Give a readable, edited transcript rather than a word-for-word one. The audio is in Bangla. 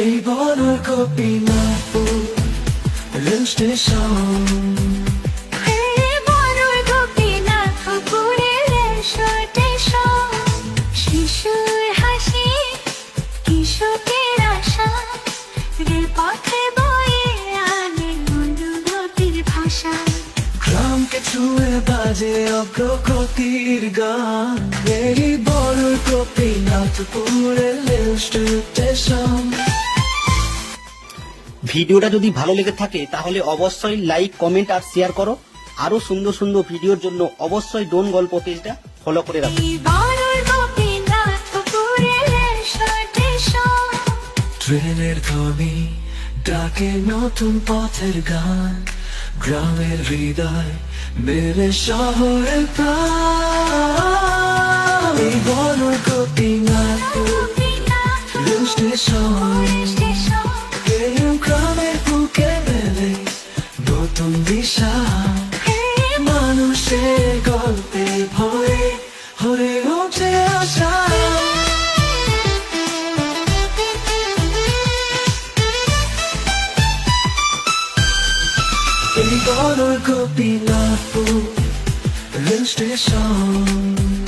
এই বনর গোপীনাথপুর রেল স্টেশন। এই বনর গোপীনাথপুরের রেল স্টেশন। শিশুর হাসি, কিশোরের আশা, রেলপথে বয়ে আনে অনুভূতির ভাষা। গ্রামকে ছুঁয়ে বাজে অগ্রগতির গান। এই বনর গোপীনাথপুরের রেল স্টেশন। ভিডিওটা যদি ভালো লেগে থাকে তাহলে অবশ্যই লাইক, কমেন্ট আর শেয়ার করো। আরো সুন্দর সুন্দর ভিডিওর জন্য অবশ্যই ডোন গল্প পেজটা ফলো করে রাখো। এই বনর গোপীনাথপুরের রেল স্টেশন। ট্রেনের ধ্বনি ডাকে নতুন পথের গান। গ্রামের হৃদয় মেলে শহরের প্রাণ। এই বনর গোপীনাথপুর রেল স্টেশন। এই গ্রামের বুকে মেলে নতুন দিশা। মানুষের গল্পে ভরে ভরে ওঠে আশা। এই বনর গোপীনাথপুর রেল স্টেশন।